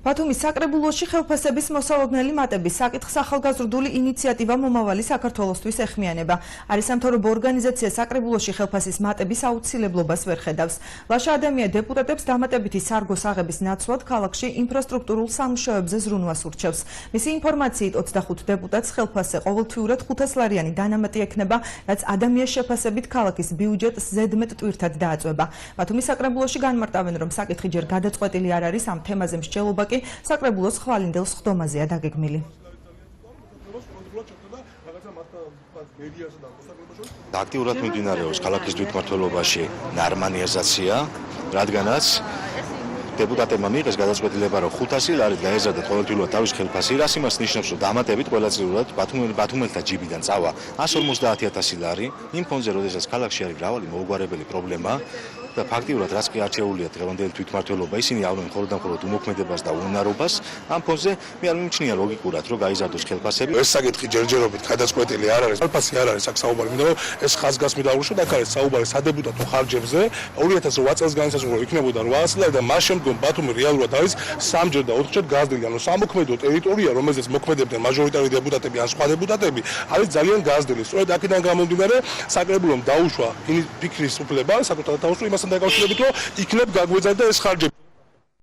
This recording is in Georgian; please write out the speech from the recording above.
ბათუმის საკრებულოში ხელფასების მოსალოდნელი მატების საკითხს ახალგაზრდული ინიციატივა მომავალი საქართველოსთვის ეხმიანება. არის სამთავრობო ორგანიზაცია საკრებულოში ხელფასის მატების აუცილებლობას ვერ ხედავს. ლაშა ადამია დეპუტატებს დამატებითი სარგოს აღების ნაცვლად ქალაქში ინფრასტრუქტურულ სამუშაოებზე ზრუნვას ურჩევს. მისი ინფორმაციით 25 დეპუტატს ხელფასზე ყოველთვიურად 500 ლარიანი დანამატი ექნება, რაც ადამიანის შეფასებით ქალაქის ბიუჯეტს ზედმეტ ტვირთად დააწვება. ბათუმის საკრებულოში განმარტავენ, რომ საკითხი ჯერ გადაწყვეტილი არ არის, ამ თემაზე მსჯელობა კი საკრებულოს ხვალინდელ სხდომაზეა დაგეგმილი. აქტიურად მიმდინარეობს ქალაქის თვითმმართველობაში ნორმალიზაცია, რადგანაც დეპუტატებმა მიიღეს გადაწყვეტილება, რომ 500 ლარით გაეზარდათ ყოველთვიურად თავის ხელფასი, რაც იმას ნიშნავს, რომ დამატებით ყოველწლიურად ბათუმელთა ჯიბიდან წავა 150.000 ლარი, იმ ფონზე, როდესაც ქალაქში არის მრავალი მოუგვარებელი პრობლემა და ფაქტიურად რაც კი არჩეულია დღევანდელი თვითმმართველობა, ისინი ავნენ მხოლოდ და მხოლოდ უმოქმედებას და უნარობას. ამ ფონზე მე არ მიმჩნია ლოგიკურად, რომ გაიზარდოს ხელფასები. ეს საკითხი ჯერჯერობით გადაწყვეტილი არ არის. ხელფასი არ არის აქ საუბარი, იმიტომ რომ ეს ხაზგასმი დაუშვათ, აქ არის საუბარი სადეპუტატო ხარჯებზე. 2008 წელს განსაზღვრა იქნებოდა 800 ლარი და მას შემდგომ ბათუმი რეალურად არის 3-ჯერ და 4-ჯერ გაზრდილი. ანუ სამოქმედო ტერიტორია, რომელზეც მოქმედებდნენ მაჟორიტარი დეპუტატები ან სხვა დეპუტატები, არის ძალიან გაზრდილი. სწორედ აქედან გამომდინარე, საკრებულომ დაუშვა ფიქრის უფლება საკუთარ თავში იმასთან დაკავშირებით, რომ იქნებ გაგვეძარდა ეს ხარჯები.